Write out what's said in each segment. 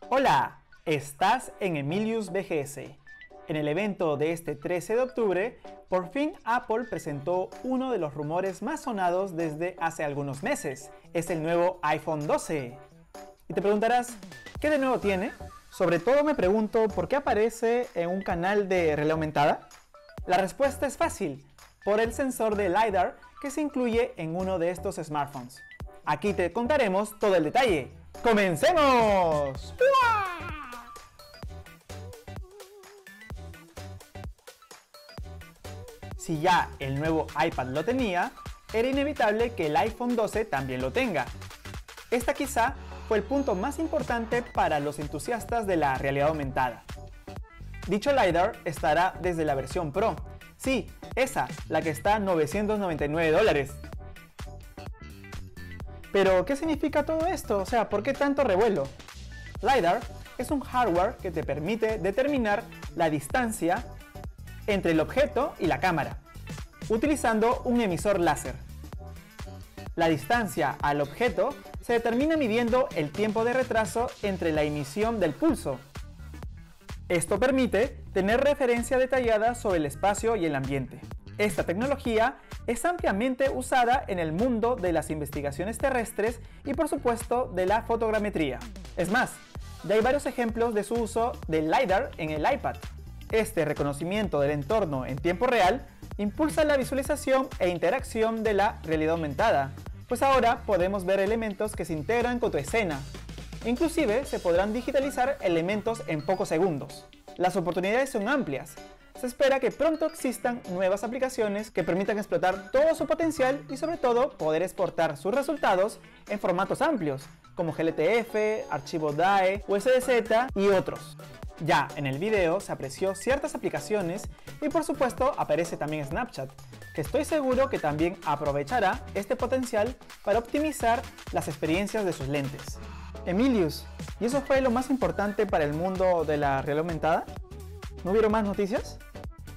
Hola, estás en Emilius BGS. En el evento de este 13 de octubre, por fin Apple presentó uno de los rumores más sonados desde hace algunos meses. Es el nuevo iPhone 12. Y te preguntarás, ¿qué de nuevo tiene? Sobre todo me pregunto por qué aparece en un canal de realidad aumentada. La respuesta es fácil, por el sensor de LiDAR que se incluye en uno de estos smartphones. Aquí te contaremos todo el detalle. ¡Comencemos! Si ya el nuevo iPad lo tenía, era inevitable que el iPhone 12 también lo tenga. Esta quizá fue el punto más importante para los entusiastas de la realidad aumentada. Dicho LiDAR estará desde la versión Pro. Sí, esa, la que está a $999. Pero, ¿qué significa todo esto? O sea, ¿por qué tanto revuelo? LiDAR es un hardware que te permite determinar la distancia entre el objeto y la cámara, utilizando un emisor láser. La distancia al objeto se determina midiendo el tiempo de retraso entre la emisión del pulso. Esto permite tener referencia detallada sobre el espacio y el ambiente. Esta tecnología es ampliamente usada en el mundo de las investigaciones terrestres y por supuesto de la fotogrametría. Es más, ya hay varios ejemplos de su uso del LiDAR en el iPad. Este reconocimiento del entorno en tiempo real impulsa la visualización e interacción de la realidad aumentada, pues ahora podemos ver elementos que se integran con tu escena. Inclusive se podrán digitalizar elementos en pocos segundos. Las oportunidades son amplias. Se espera que pronto existan nuevas aplicaciones que permitan explotar todo su potencial y sobre todo poder exportar sus resultados en formatos amplios, como GLTF, archivo DAE, USDZ y otros. Ya en el video se apreció ciertas aplicaciones y por supuesto aparece también Snapchat, que estoy seguro que también aprovechará este potencial para optimizar las experiencias de sus lentes. Emilius, ¿y eso fue lo más importante para el mundo de la realidad aumentada? ¿No hubieron más noticias?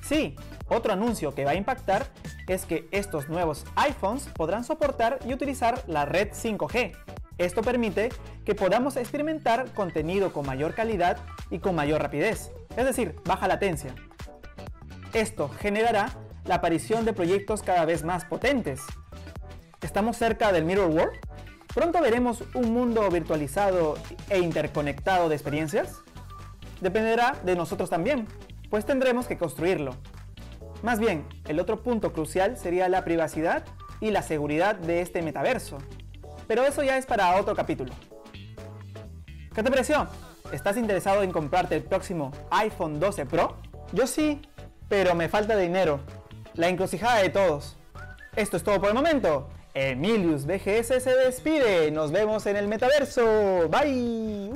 Sí, otro anuncio que va a impactar es que estos nuevos iPhones podrán soportar y utilizar la red 5G. Esto permite que podamos experimentar contenido con mayor calidad y con mayor rapidez, es decir, baja latencia. Esto generará la aparición de proyectos cada vez más potentes. ¿Estamos cerca del Mirror World? ¿Pronto veremos un mundo virtualizado e interconectado de experiencias? Dependerá de nosotros también, pues tendremos que construirlo. Más bien, el otro punto crucial sería la privacidad y la seguridad de este metaverso. Pero eso ya es para otro capítulo. ¿Qué te pareció? ¿Estás interesado en comprarte el próximo iPhone 12 Pro? Yo sí, pero me falta dinero. La encrucijada de todos. Esto es todo por el momento. Emilius BGS se despide. Nos vemos en el metaverso. Bye.